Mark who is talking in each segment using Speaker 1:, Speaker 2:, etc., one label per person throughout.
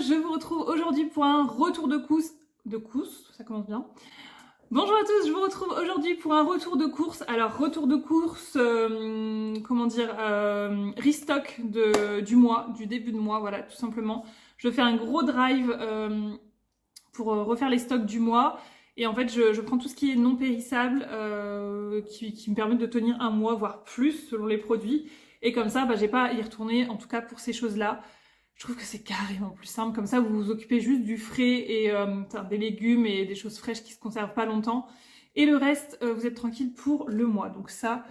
Speaker 1: je vous retrouve aujourd'hui pour un retour de course. Ça commence bien. Bonjour à tous, je vous retrouve aujourd'hui pour un retour de course. Alors, retour de course, restock du mois, du début de mois, voilà, tout simplement. Je fais un gros drive pour refaire les stocks du mois. Et en fait, je prends tout ce qui est non périssable, qui me permet de tenir un mois, voire plus, selon les produits. Et comme ça, j'ai pas à y retourner, en tout cas pour ces choses-là. Je trouve que c'est carrément plus simple. Comme ça, vous vous occupez juste du frais et des légumes et des choses fraîches qui se conservent pas longtemps. Et le reste, vous êtes tranquille pour le mois. Donc ça,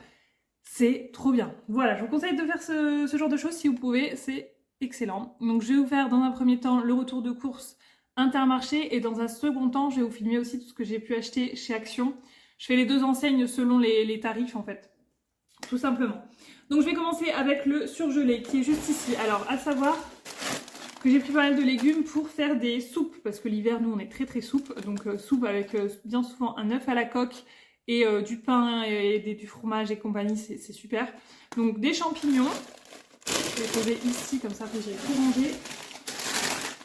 Speaker 1: c'est trop bien. Voilà, je vous conseille de faire ce genre de choses si vous pouvez. C'est excellent. Donc je vais vous faire dans un premier temps le retour de course Intermarché. Et dans un second temps, je vais vous filmer aussi tout ce que j'ai pu acheter chez Action. Je fais les deux enseignes selon les tarifs en fait. Tout simplement. Donc je vais commencer avec le surgelé qui est juste ici. Alors à savoir que j'ai pris pas mal de légumes pour faire des soupes parce que l'hiver nous on est très soupe, donc soupe avec bien souvent un œuf à la coque et du pain et du fromage et compagnie, c'est super. Donc des champignons, je vais les poser ici comme ça que j'ai tout rangé.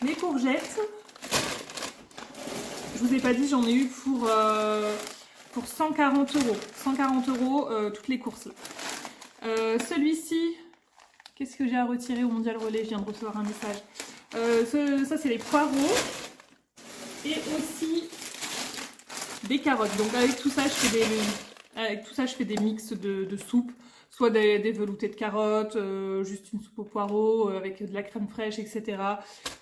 Speaker 1: Les courgettes, je vous ai pas dit, j'en ai eu pour 140 €. 140 € toutes les courses là. Celui-ci, qu'est-ce que j'ai à retirer au Mondial Relais? Je viens de recevoir un message. Ça, c'est les poireaux. Et aussi des carottes. Donc, avec tout ça, je fais des mix de soupe. Soit des veloutés de carottes, juste une soupe aux poireaux, avec de la crème fraîche, etc.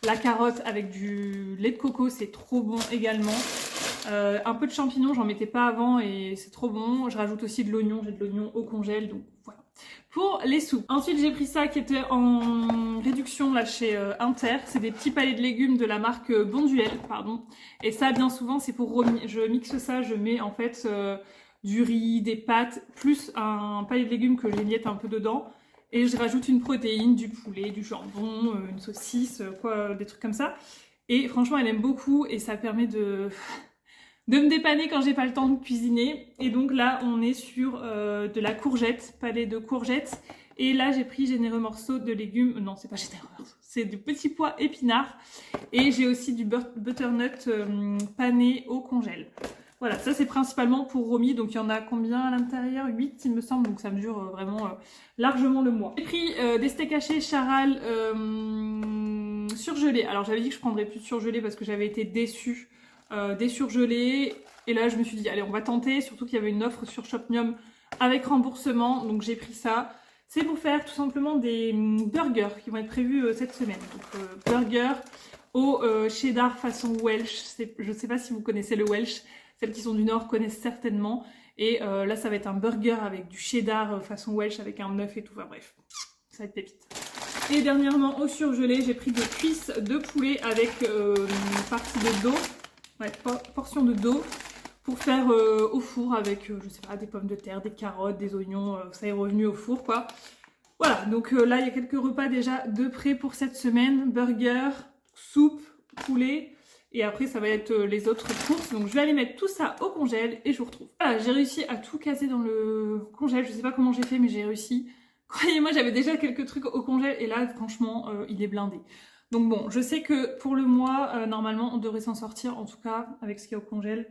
Speaker 1: La carotte avec du lait de coco, c'est trop bon également. Un peu de champignons, j'en mettais pas avant et c'est trop bon. Je rajoute aussi de l'oignon, j'ai de l'oignon au congèle, donc voilà. Pour les soupes. Ensuite, j'ai pris ça qui était en réduction là chez Inter. C'est des petits palets de légumes de la marque Bonduel, pardon. Et ça, bien souvent, c'est pour je mixe ça, je mets en fait du riz, des pâtes, plus un palais de légumes que j'émiette un peu dedans. Et je rajoute une protéine, du poulet, du jambon, une saucisse, des trucs comme ça. Et franchement, elle aime beaucoup et ça permet de me dépanner quand j'ai pas le temps de cuisiner. Et donc là, on est sur de la courgette, palais de courgettes. Et là, j'ai pris généreux morceaux de légumes. Non, c'est pas généreux morceaux, c'est du petit pois épinards. Et j'ai aussi du butternut pané au congèle. Voilà, ça c'est principalement pour Romy. Donc il y en a combien à l'intérieur? 8 il me semble. Donc ça mesure vraiment largement le mois. J'ai pris des steaks hachés Charal surgelés. Alors j'avais dit que je prendrais plus de surgelés parce que j'avais été déçue des surgelés. Et là je me suis dit allez on va tenter, surtout qu'il y avait une offre sur Shopmium avec remboursement, donc j'ai pris ça. C'est pour faire tout simplement des burgers qui vont être prévus cette semaine. Donc burgers au cheddar façon Welsh. Je ne sais pas si vous connaissez le Welsh, celles qui sont du Nord connaissent certainement. Et là ça va être un burger avec du cheddar façon Welsh avec un œuf et tout, enfin bref, ça va être pépite. Et dernièrement au surgelé, j'ai pris des cuisses de poulet avec une partie de dos. Ouais, portion de dos pour faire au four avec, je sais pas, des pommes de terre, des carottes, des oignons, ça est revenu au four quoi. Voilà, donc là il y a quelques repas déjà de près pour cette semaine, burger, soupe, poulet, et après ça va être les autres courses. Donc je vais aller mettre tout ça au congèle et je vous retrouve. Voilà, j'ai réussi à tout caser dans le congèle, je sais pas comment j'ai fait mais j'ai réussi. Croyez-moi, j'avais déjà quelques trucs au congèle et là franchement il est blindé. Donc bon, je sais que pour le mois, normalement, on devrait s'en sortir, en tout cas, avec ce qu'il y a au congèle.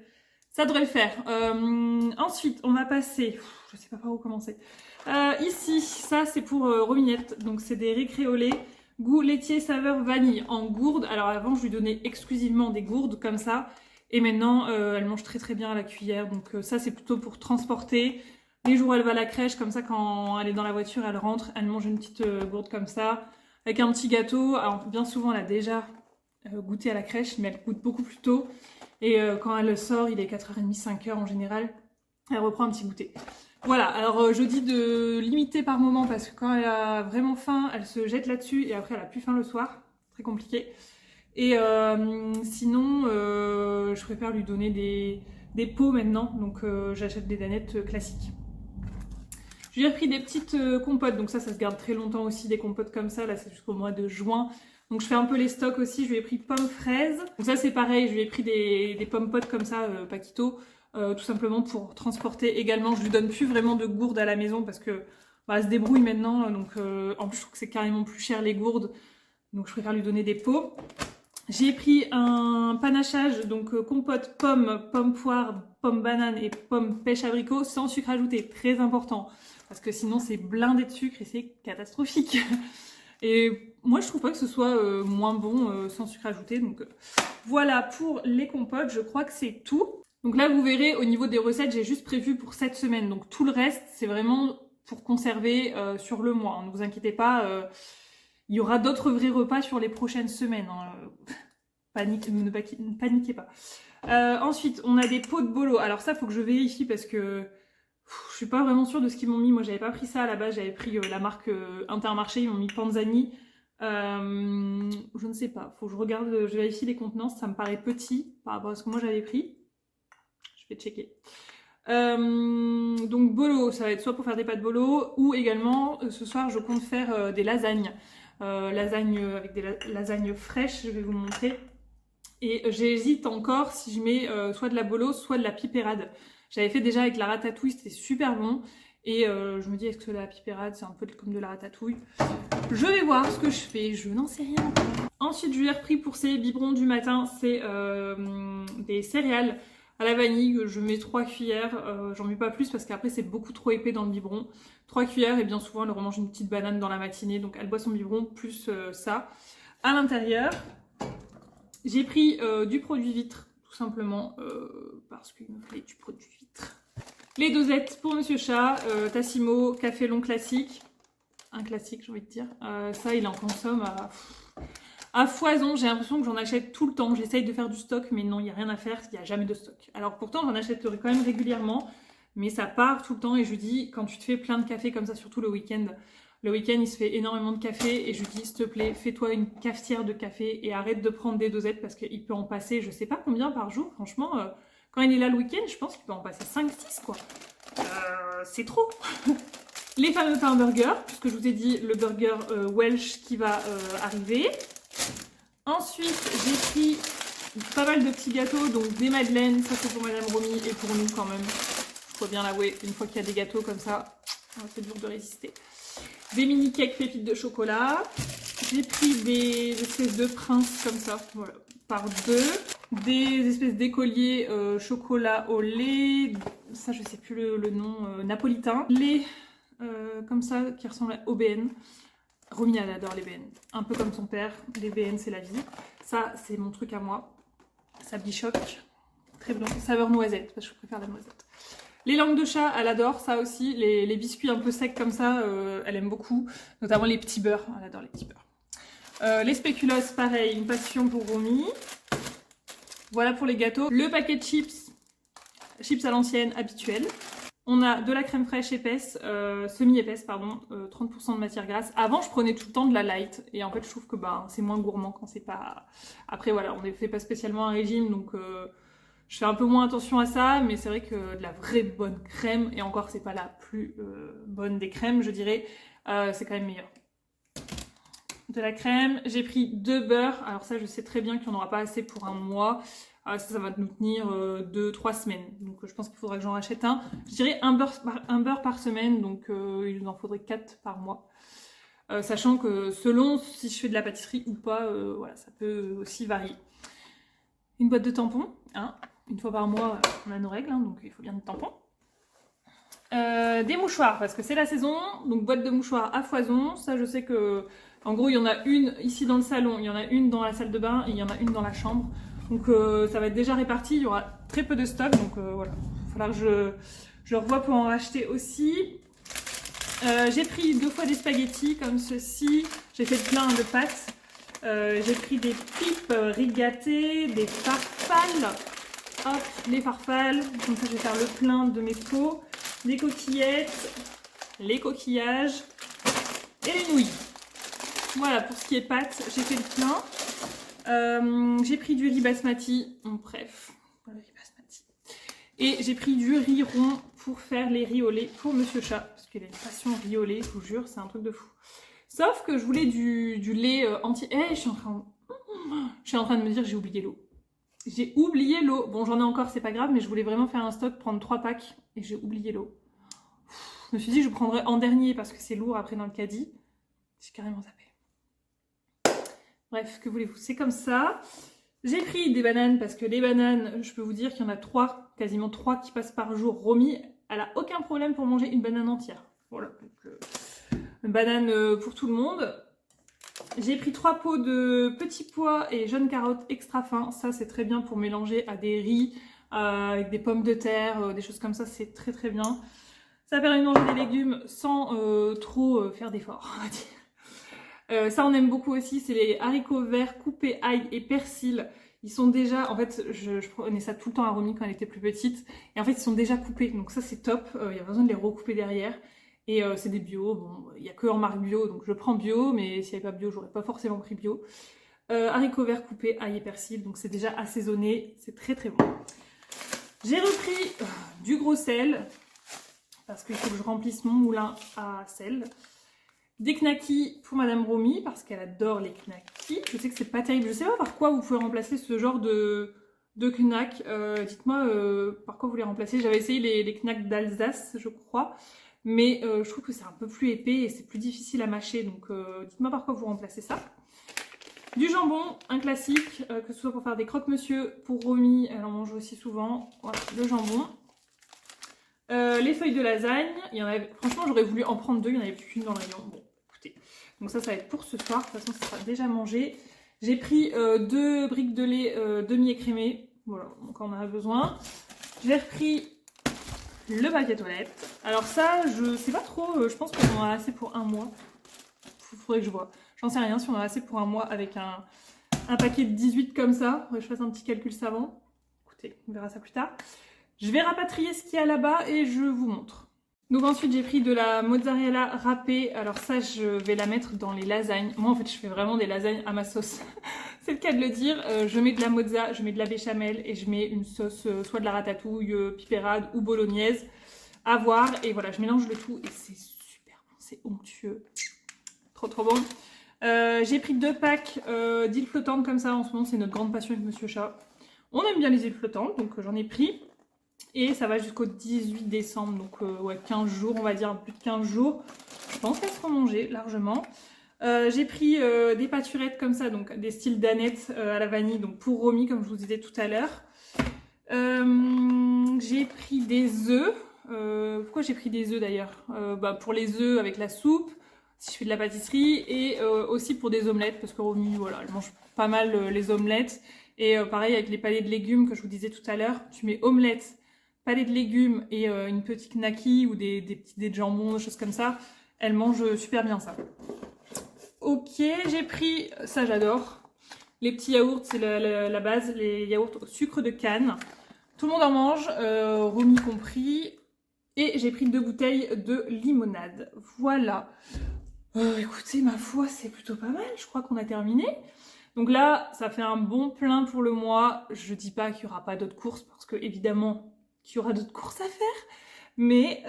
Speaker 1: Ça devrait le faire. Ensuite, on va passer... je sais pas par où commencer. Ici, ça, c'est pour Rominette. Donc, c'est des récréolés goût laitier saveur vanille en gourde. Alors, avant, je lui donnais exclusivement des gourdes comme ça. Et maintenant, elle mange très bien à la cuillère. Donc, ça, c'est plutôt pour transporter. Les jours où elle va à la crèche, comme ça, quand elle est dans la voiture, elle rentre, elle mange une petite gourde comme ça. Avec un petit gâteau. Alors bien souvent elle a déjà goûté à la crèche, mais elle goûte beaucoup plus tôt. Et quand elle sort, il est 4h30, 5h en général, elle reprend un petit goûter. Voilà, alors je dis de limiter par moment parce que quand elle a vraiment faim, elle se jette là-dessus et après elle a plus faim le soir. Très compliqué. Et sinon, je préfère lui donner des pots maintenant, donc j'achète des danettes classiques. Je lui ai pris des petites compotes, donc ça se garde très longtemps aussi, des compotes comme ça, là c'est jusqu'au mois de juin. Donc je fais un peu les stocks aussi, je lui ai pris pommes fraises. Donc ça c'est pareil, je lui ai pris des pommes potes comme ça, Paquito, tout simplement pour transporter également. Je lui donne plus vraiment de gourdes à la maison parce que elle se débrouille maintenant, donc en plus je trouve que c'est carrément plus cher les gourdes. Donc je préfère lui donner des pots. J'ai pris un panachage, donc compote pomme, pomme poire, pomme banane et pomme pêche abricot sans sucre ajouté, très important. Parce que sinon c'est blindé de sucre et c'est catastrophique. Et moi je trouve pas que ce soit moins bon sans sucre ajouté. Donc voilà pour les compotes, je crois que c'est tout. Donc là vous verrez au niveau des recettes, j'ai juste prévu pour cette semaine. Donc tout le reste c'est vraiment pour conserver sur le mois. Ne vous inquiétez pas, il y aura d'autres vrais repas sur les prochaines semaines. Ne paniquez pas. Ensuite, on a des pots de bolo. Alors ça, faut que je vérifie parce que je suis pas vraiment sûre de ce qu'ils m'ont mis. Moi, j'avais pas pris ça à la base. J'avais pris la marque Intermarché. Ils m'ont mis Panzani. Je ne sais pas. Faut que je regarde, je vérifie les contenances. Ça me paraît petit par rapport à ce que moi j'avais pris. Je vais checker. Donc bolo, ça va être soit pour faire des pâtes bolo ou également ce soir je compte faire des lasagnes. Lasagnes avec des lasagnes fraîches, je vais vous montrer. Et j'hésite encore si je mets soit de la bolo, soit de la pipérade. J'avais fait déjà avec la ratatouille, c'était super bon. Et je me dis, est-ce que la pipérade, c'est un peu comme de la ratatouille? Je vais voir ce que je fais, je n'en sais rien encore. Ensuite, je lui ai repris pour ces biberons du matin, c'est des céréales à la vanille. Je mets 3 cuillères, j'en mets pas plus parce qu'après c'est beaucoup trop épais dans le biberon. 3 cuillères et bien souvent elle remange une petite banane dans la matinée, donc elle boit son biberon plus ça. À l'intérieur, j'ai pris du produit vitre, tout simplement, parce qu'il me fallait du produit vitre. Les dosettes pour Monsieur Chat, Tassimo, café long classique. Un classique, j'ai envie de dire. Ça, il en consomme à foison. J'ai l'impression que j'en achète tout le temps. J'essaye de faire du stock, mais non, il n'y a rien à faire, il n'y a jamais de stock. Alors pourtant, j'en achète quand même régulièrement, mais ça part tout le temps. Et je lui dis, quand tu te fais plein de café comme ça, surtout le week-end, il se fait énormément de café et je lui dis, s'il te plaît, fais-toi une cafetière de café et arrête de prendre des dosettes parce qu'il peut en passer, je sais pas combien par jour, franchement. Quand il est là le week-end, je pense qu'il peut en passer 5-6, quoi. C'est trop. Les fameux pains burger, puisque je vous ai dit le burger Welsh qui va arriver. Ensuite, j'ai pris pas mal de petits gâteaux, donc des madeleines, ça c'est pour Madame Romy et pour nous quand même. Faut bien l'avouer, une fois qu'il y a des gâteaux comme ça, c'est dur de résister. Des mini cakes pépites de chocolat. J'ai pris des espèces de princes comme ça, voilà, par deux. Des espèces d'écoliers chocolat au lait, ça je sais plus le nom, napolitain. Les comme ça qui ressemblent au BN. Romy elle adore les BN, un peu comme son père, les BN c'est la vie. Ça c'est mon truc à moi, ça bichoque, très bon, saveur noisette parce que je préfère la noisette. Les langues de chat, elle adore ça aussi, les biscuits un peu secs comme ça, elle aime beaucoup, notamment les petits beurres, elle adore les petits beurres. Les spéculoos, pareil, une passion pour Romy. Voilà pour les gâteaux. Le paquet de chips à l'ancienne, habituel. On a de la crème fraîche épaisse, semi-épaisse, pardon, 30% de matière grasse. Avant, je prenais tout le temps de la light. Et en fait, je trouve que c'est moins gourmand quand c'est pas... Après, voilà, on ne fait pas spécialement un régime, donc je fais un peu moins attention à ça. Mais c'est vrai que de la vraie bonne crème, et encore, c'est pas la plus bonne des crèmes, je dirais, c'est quand même meilleur. De la crème, j'ai pris 2 beurres. Alors ça, je sais très bien qu'il n'y en aura pas assez pour un mois. Ça va nous tenir 2-3 semaines. Donc je pense qu'il faudra que j'en rachète un. Je dirais un beurre par semaine, donc il nous en faudrait 4 par mois. Sachant que selon si je fais de la pâtisserie ou pas, voilà, ça peut aussi varier. Une boîte de tampons, hein. Une fois par mois, on a nos règles, hein, donc il faut bien des tampons. Des mouchoirs, parce que c'est la saison, donc boîte de mouchoirs à foison. Ça, je sais que, en gros, il y en a une ici dans le salon, il y en a une dans la salle de bain et il y en a une dans la chambre. Donc ça va être déjà réparti, il y aura très peu de stock, donc voilà. Il va falloir que je revoie pour en racheter aussi. J'ai pris 2 fois des spaghettis comme ceci, j'ai fait plein de pâtes. J'ai pris des pipes rigatées, des farfales. Hop, les farfales, comme ça je vais faire le plein de mes pots. Des coquillettes, les coquillages et les nouilles. Voilà, pour ce qui est pâtes, j'ai fait le plein. J'ai pris du riz basmati, bref, le riz basmati. Et j'ai pris du riz rond pour faire les riz au lait pour Monsieur Chat, parce qu'il a une passion riz au lait, je vous jure, c'est un truc de fou. Sauf que je voulais du lait entier. Je suis en train de me dire que j'ai oublié l'eau. J'ai oublié l'eau. Bon, j'en ai encore, c'est pas grave, mais je voulais vraiment faire un stock, prendre 3 packs, et j'ai oublié l'eau. Je me suis dit, je prendrais en dernier parce que c'est lourd après dans le caddie. J'ai carrément zappé. Bref, que voulez-vous, c'est comme ça. J'ai pris des bananes parce que les bananes, je peux vous dire qu'il y en a 3, quasiment 3 qui passent par jour. Romy, elle a aucun problème pour manger une banane entière. Voilà, donc une banane pour tout le monde. J'ai pris 3 pots de petits pois et jaunes carottes extra fins. Ça, c'est très bien pour mélanger à des riz, avec des pommes de terre, des choses comme ça. C'est très très bien. Ça permet de manger des légumes sans trop faire d'efforts, on va dire. Ça, on aime beaucoup aussi. C'est les haricots verts coupés ail et persil. Ils sont déjà, en fait, je prenais ça tout le temps à Romy quand elle était plus petite. Et en fait, ils sont déjà coupés. Donc ça, c'est top. Il y a besoin de les recouper derrière. Et c'est des bio. Bon, il n'y a que en marque bio. Donc je prends bio. Mais s'il n'y avait pas bio, j'aurais pas forcément pris bio. Haricots verts coupés ail et persil. Donc c'est déjà assaisonné. C'est très très bon. J'ai repris du gros sel. Parce qu'il faut que je remplisse mon moulin à sel. Des knackis pour Madame Romy, parce qu'elle adore les knackis. Je sais que c'est pas terrible. Je sais pas par quoi vous pouvez remplacer ce genre de knack. Dites-moi par quoi vous les remplacez. J'avais essayé les knacks d'Alsace, je crois. Mais je trouve que c'est un peu plus épais et c'est plus difficile à mâcher. Donc dites-moi par quoi vous remplacez ça. Du jambon, un classique, que ce soit pour faire des croque-monsieur. Pour Romy, elle en mange aussi souvent. Voilà, le jambon. Les feuilles de lasagne, il y en avait, franchement j'aurais voulu en prendre 2, il n'y en avait plus qu'une dans le rayon. Bon, écoutez, donc ça va être pour ce soir, de toute façon ça sera déjà mangé. J'ai pris 2 briques de lait demi-écrémé, voilà, quand on en a besoin. J'ai repris le paquet toilette. Alors ça, je sais pas trop, je pense qu'on en a assez pour un mois. Faudrait que je vois. J'en sais rien si on en a assez pour un mois avec un paquet de 18 comme ça. Faudrait que je fasse un petit calcul savant. Écoutez, on verra ça plus tard. Je vais rapatrier ce qu'il y a là-bas et je vous montre. Donc ensuite j'ai pris de la mozzarella râpée. Alors ça je vais la mettre dans les lasagnes. Moi en fait je fais vraiment des lasagnes à ma sauce. C'est le cas de le dire. Je mets de la mozza, je mets de la béchamel et je mets une sauce soit de la ratatouille, pipérade ou bolognaise. À voir. Et voilà, je mélange le tout et c'est super bon, c'est onctueux. Trop trop bon. J'ai pris 2 packs d'îles flottantes comme ça. En ce moment c'est notre grande passion avec Monsieur Chat. On aime bien les îles flottantes donc j'en ai pris. Et ça va jusqu'au 18 décembre, donc ouais, 15 jours, on va dire, plus de 15 jours. Je pense qu'elles seront mangées largement. J'ai pris des pâturettes comme ça, donc des styles d'aneth à la vanille, donc pour Romy, comme je vous disais tout à l'heure. J'ai pris des œufs. Pourquoi j'ai pris des œufs d'ailleurs pour les œufs avec la soupe, si je fais de la pâtisserie, et aussi pour des omelettes, parce que Romy, voilà, elle mange pas mal les omelettes. Et pareil avec les palets de légumes que je vous disais tout à l'heure, tu mets omelette, palais de légumes et une petite knacki ou des petits dés de jambon, des choses comme ça. Elle mange super bien ça. Ok, j'ai pris, ça j'adore, les petits yaourts, c'est la base, les yaourts au sucre de canne. Tout le monde en mange, Romy compris. Et j'ai pris 2 bouteilles de limonade. Voilà. Écoutez, ma foi, c'est plutôt pas mal. Je crois qu'on a terminé. Donc là, ça fait un bon plein pour le mois. Je dis pas qu'il n'y aura pas d'autres courses parce que évidemment qu'il y aura d'autres courses à faire. Mais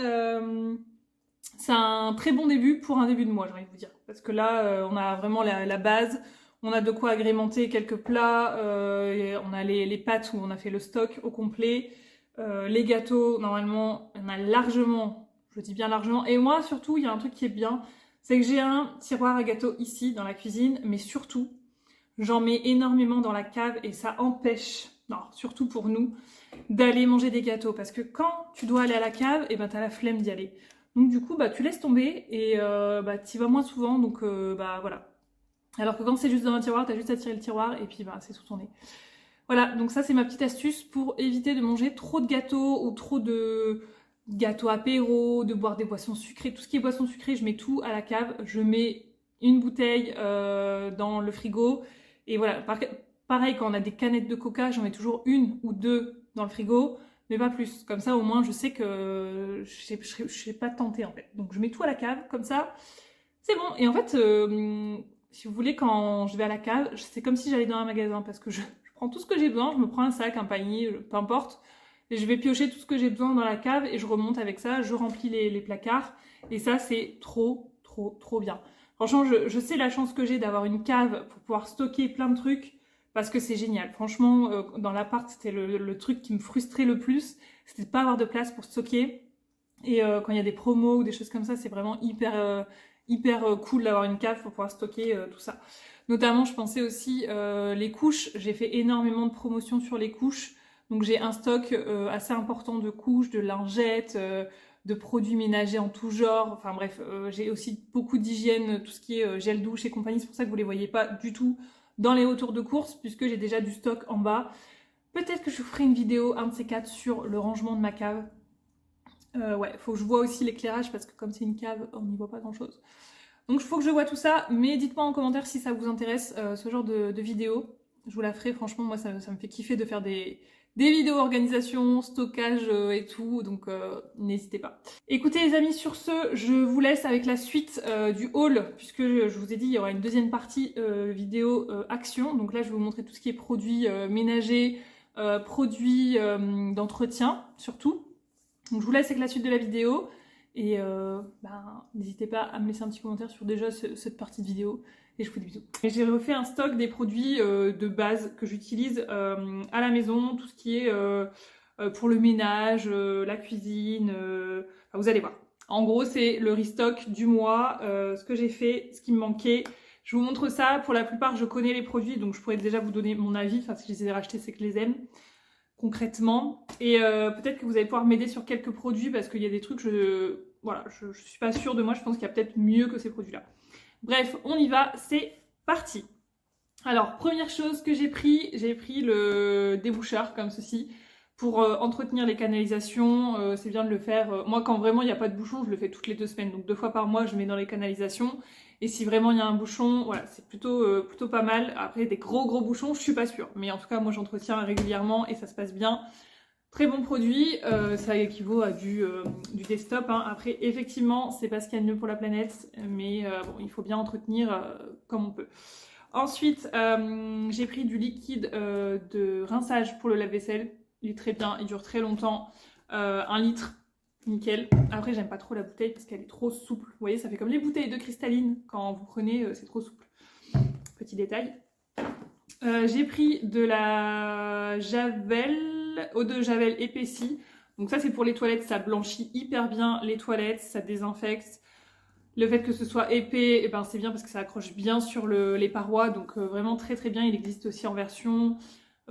Speaker 1: c'est un très bon début pour un début de mois, j'ai envie de vous dire. Parce que là, on a vraiment la base. On a de quoi agrémenter quelques plats. On a les pâtes où on a fait le stock au complet. Les gâteaux, normalement, on a largement, je dis bien largement. Et moi, surtout, il y a un truc qui est bien. C'est que j'ai un tiroir à gâteaux ici, dans la cuisine. Mais surtout, j'en mets énormément dans la cave et ça empêche, non, surtout pour nous, d'aller manger des gâteaux. Parce que quand tu dois aller à la cave, et ben t'as la flemme d'y aller. Donc du coup, tu laisses tomber et t'y vas moins souvent. Donc voilà. Alors que quand c'est juste dans un tiroir, t'as juste à tirer le tiroir et puis c'est sous ton nez. Voilà, donc ça c'est ma petite astuce pour éviter de manger trop de gâteaux ou trop de gâteaux apéro, de boire des boissons sucrées. Tout ce qui est boissons sucrées, je mets tout à la cave. Je mets une bouteille dans le frigo. Et voilà, pareil, quand on a des canettes de coca, j'en mets toujours 1 ou 2 dans le frigo, mais pas plus. Comme ça, au moins, je sais que je ne serai pas tentée, en fait. Donc, je mets tout à la cave, comme ça, c'est bon. Et en fait, si vous voulez, quand je vais à la cave, c'est comme si j'allais dans un magasin, parce que je prends tout ce que j'ai besoin, je me prends un sac, un panier, peu importe, et je vais piocher tout ce que j'ai besoin dans la cave, et je remonte avec ça, je remplis les placards, et ça, c'est trop, trop, trop bien. Franchement, je sais la chance que j'ai d'avoir une cave pour pouvoir stocker plein de trucs parce que c'est génial. Franchement, dans l'appart, c'était le truc qui me frustrait le plus. C'était de pas avoir de place pour stocker. Et quand il y a des promos ou des choses comme ça, c'est vraiment hyper cool d'avoir une cave pour pouvoir stocker tout ça. Notamment, je pensais aussi les couches. J'ai fait énormément de promotions sur les couches. Donc j'ai un stock assez important de couches, de lingettes, de produits ménagers en tout genre. Enfin bref, j'ai aussi beaucoup d'hygiène, tout ce qui est gel douche et compagnie. C'est pour ça que vous les voyez pas du tout dans les retours de course, puisque j'ai déjà du stock en bas. Peut-être que je vous ferai une vidéo, un de ces quatre, sur le rangement de ma cave. Ouais, faut que je vois aussi l'éclairage, parce que comme c'est une cave, on n'y voit pas grand-chose. Donc il faut que je vois tout ça, mais dites-moi en commentaire si ça vous intéresse, ce genre de vidéo. Je vous la ferai, franchement, moi ça me fait kiffer de faire des vidéos organisation, stockage et tout, donc n'hésitez pas. Écoutez les amis, sur ce, je vous laisse avec la suite du haul, puisque je vous ai dit, il y aura une deuxième partie vidéo action. Donc là, je vais vous montrer tout ce qui est produits ménagers, produits d'entretien, surtout. Donc je vous laisse avec la suite de la vidéo. Et n'hésitez pas à me laisser un petit commentaire sur déjà cette partie de vidéo. Et je vous dis bisous. Et j'ai refait un stock des produits de base que j'utilise à la maison. Tout ce qui est pour le ménage, la cuisine. Enfin, vous allez voir. En gros, c'est le restock du mois. Ce que j'ai fait, ce qui me manquait. Je vous montre ça. Pour la plupart, je connais les produits. Donc je pourrais déjà vous donner mon avis. Enfin, si je les ai rachetés, c'est que je les aime. Concrètement, et peut-être que vous allez pouvoir m'aider sur quelques produits parce qu'il y a des trucs, voilà, je suis pas sûre de moi, je pense qu'il y a peut-être mieux que ces produits-là. Bref, on y va, c'est parti. Alors, première chose que j'ai pris le déboucheur comme ceci pour entretenir les canalisations. C'est bien de le faire. Moi, quand vraiment il n'y a pas de bouchon, je le fais toutes les 2 semaines, donc 2 fois par mois, je mets dans les canalisations. Et si vraiment il y a un bouchon, voilà, c'est plutôt pas mal. Après, des gros bouchons, je suis pas sûre. Mais en tout cas, moi, j'entretiens régulièrement et ça se passe bien. Très bon produit, ça équivaut à du desktop. Hein. Après, effectivement, c'est pas ce qu'il y a de mieux pour la planète, mais bon, il faut bien entretenir comme on peut. Ensuite, j'ai pris du liquide de rinçage pour le lave-vaisselle. Il est très bien, il dure très longtemps. 1 litre. Nickel. Après, j'aime pas trop la bouteille parce qu'elle est trop souple. Vous voyez, ça fait comme les bouteilles de cristalline. Quand vous prenez, c'est trop souple. Petit détail. J'ai pris de la Javel, eau de Javel épaissie. Donc ça, c'est pour les toilettes. Ça blanchit hyper bien les toilettes. Ça désinfecte. Le fait que ce soit épais, eh ben, c'est bien parce que ça accroche bien sur les parois. Donc vraiment très bien. Il existe aussi en version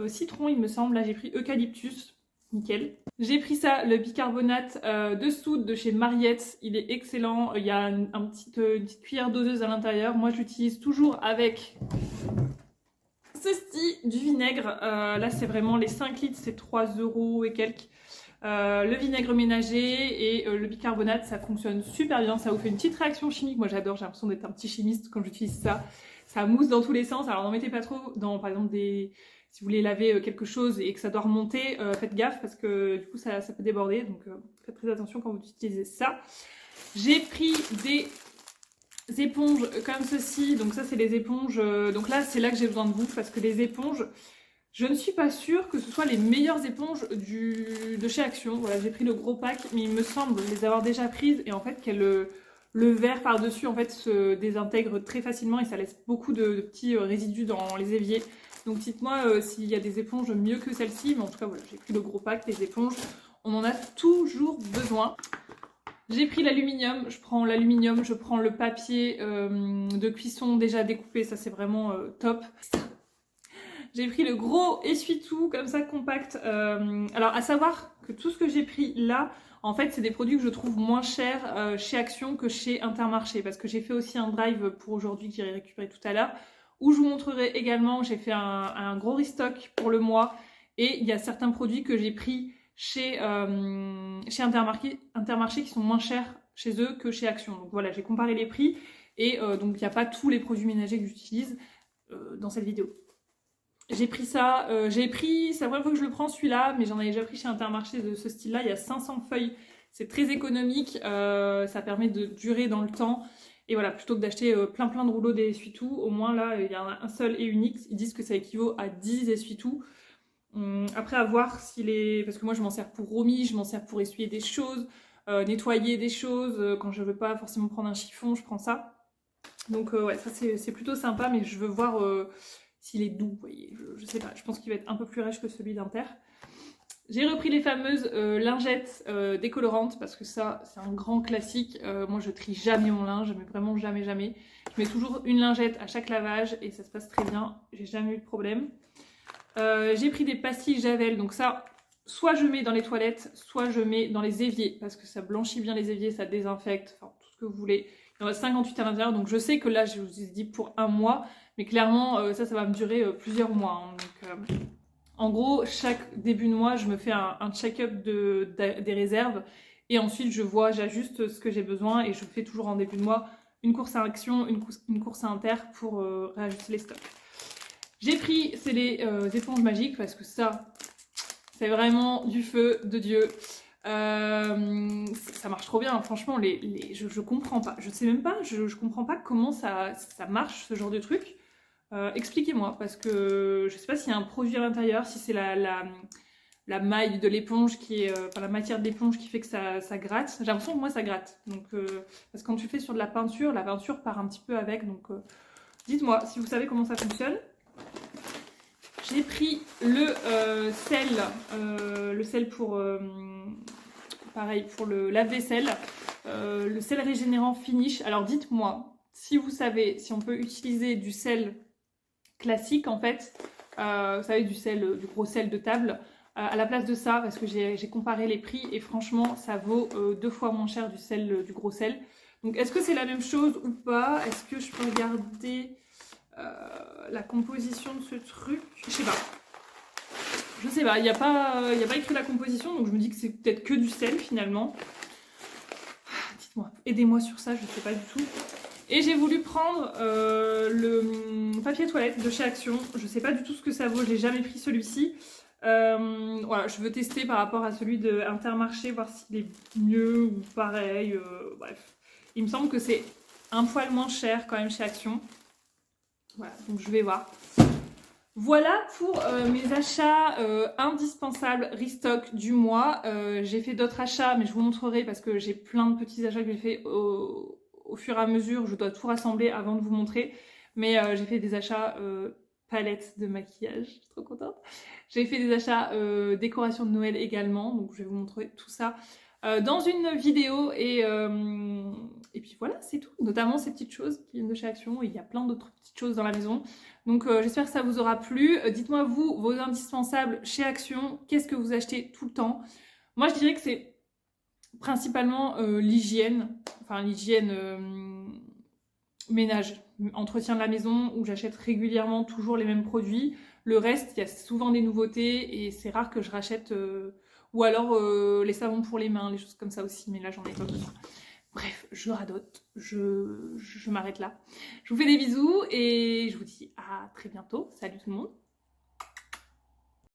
Speaker 1: citron, il me semble. Là, j'ai pris eucalyptus. Nickel. J'ai pris ça, le bicarbonate de soude de chez Mariette. Il est excellent. Il y a une petite cuillère doseuse à l'intérieur. Moi, je l'utilise toujours avec ceci, du vinaigre. Là, c'est vraiment les 5 litres, c'est 3 € et quelques. Le vinaigre ménager et le bicarbonate, ça fonctionne super bien. Ça vous fait une petite réaction chimique. Moi, j'adore. J'ai l'impression d'être un petit chimiste quand j'utilise ça. Ça mousse dans tous les sens. Alors, n'en mettez pas trop dans, par exemple, si vous voulez laver quelque chose et que ça doit remonter, faites gaffe parce que du coup ça peut déborder, donc faites très attention quand vous utilisez ça. J'ai pris des éponges comme ceci, donc ça c'est les éponges, donc là c'est là que j'ai besoin de vous parce que les éponges, je ne suis pas sûre que ce soit les meilleures éponges de chez Action. Voilà, j'ai pris le gros pack, mais il me semble les avoir déjà prises et en fait qu'elle le verre par-dessus en fait se désintègre très facilement et ça laisse beaucoup de petits résidus dans les éviers. Donc dites-moi s'il y a des éponges mieux que celle-ci, mais en tout cas voilà, j'ai pris le gros pack des éponges, on en a toujours besoin. J'ai pris l'aluminium, je prends le papier de cuisson déjà découpé, ça c'est vraiment top. J'ai pris le gros essuie-tout comme ça compact. Alors à savoir que tout ce que j'ai pris là, en fait c'est des produits que je trouve moins chers chez Action que chez Intermarché, parce que j'ai fait aussi un drive pour aujourd'hui que j'irai récupérer tout à l'heure, où je vous montrerai également, j'ai fait un gros restock pour le mois et il y a certains produits que j'ai pris chez Intermarché qui sont moins chers chez eux que chez Action. Donc voilà, j'ai comparé les prix et donc il n'y a pas tous les produits ménagers que j'utilise dans cette vidéo. J'ai pris ça, c'est la première fois que je le prends celui-là, mais j'en avais déjà pris chez Intermarché de ce style-là, il y a 500 feuilles, c'est très économique, ça permet de durer dans le temps. Et voilà, plutôt que d'acheter plein de rouleaux d'essuie-tout, au moins là, il y en a un seul et unique. Ils disent que ça équivaut à 10 essuie-tout. Après, à voir s'il est... Parce que moi, je m'en sers pour Romy, je m'en sers pour essuyer des choses, nettoyer des choses. Quand je veux pas forcément prendre un chiffon, je prends ça. Donc ouais, ça c'est plutôt sympa, mais je veux voir s'il est doux, vous voyez. Je sais pas, je pense qu'il va être un peu plus rêche que celui d'Inter. J'ai repris les fameuses lingettes décolorantes parce que ça, c'est un grand classique. Moi, je trie jamais mon linge, mais vraiment jamais, jamais. Je mets toujours une lingette à chaque lavage et ça se passe très bien. J'ai jamais eu de problème. J'ai pris des pastilles Javel, donc ça, soit je mets dans les toilettes, soit je mets dans les éviers parce que ça blanchit bien les éviers, ça désinfecte, enfin tout ce que vous voulez. Il y en a 58 à l'intérieur, donc je sais que là, je vous ai dit pour un mois, mais clairement, ça va me durer plusieurs mois. Hein, donc, en gros, chaque début de mois, je me fais un check-up des réserves et ensuite je vois, j'ajuste ce que j'ai besoin et je fais toujours en début de mois une course à action, une course à inter pour réajuster les stocks. J'ai pris, c'est les éponges magiques parce que ça, c'est vraiment du feu de Dieu. Ça marche trop bien, franchement, je comprends pas. Je sais même pas, je comprends pas comment ça marche ce genre de truc. Expliquez-moi, parce que je sais pas s'il y a un produit à l'intérieur, si c'est la maille de l'éponge qui est, enfin la matière de l'éponge qui fait que ça gratte. J'ai l'impression que moi ça gratte. Donc, parce que quand tu fais sur de la peinture part un petit peu avec. Donc, dites-moi si vous savez comment ça fonctionne. J'ai pris le sel pour, pareil, pour le lave-vaisselle, le sel régénérant Finish. Alors dites-moi si vous savez si on peut utiliser du sel classique en fait, vous savez du gros sel de table, à la place de ça parce que j'ai comparé les prix et franchement ça vaut 2 fois moins cher du gros sel. Donc est-ce que c'est la même chose ou pas? Est-ce que je peux regarder la composition de ce truc? Je sais pas. Je sais pas, il n'y a pas écrit la composition donc je me dis que c'est peut-être que du sel finalement. Dites-moi, aidez-moi sur ça, je ne sais pas du tout. Et j'ai voulu prendre le papier toilette de chez Action. Je ne sais pas du tout ce que ça vaut, j'ai jamais pris celui-ci. Voilà, je veux tester par rapport à celui de Intermarché, voir s'il est mieux ou pareil. Bref, il me semble que c'est un poil moins cher quand même chez Action. Voilà, donc je vais voir. Voilà pour mes achats indispensables restock du mois. J'ai fait d'autres achats, mais je vous montrerai parce que j'ai plein de petits achats que j'ai fait au fur et à mesure. Je dois tout rassembler avant de vous montrer. Mais j'ai fait des achats palettes de maquillage, je suis trop contente. J'ai fait des achats décoration de Noël également, donc je vais vous montrer tout ça dans une vidéo et puis voilà, c'est tout. Notamment ces petites choses qui viennent de chez Action. Il y a plein d'autres petites choses dans la maison. Donc j'espère que ça vous aura plu. Dites-moi vous, vos indispensables chez Action, qu'est-ce que vous achetez tout le temps? Moi je dirais que c'est principalement l'hygiène, enfin l'hygiène ménage, entretien de la maison où j'achète régulièrement toujours les mêmes produits. Le reste, il y a souvent des nouveautés et c'est rare que je rachète... ou alors les savons pour les mains, les choses comme ça aussi, mais là j'en ai pas besoin. Bref, je radote, je m'arrête là. Je vous fais des bisous et je vous dis à très bientôt. Salut tout le monde.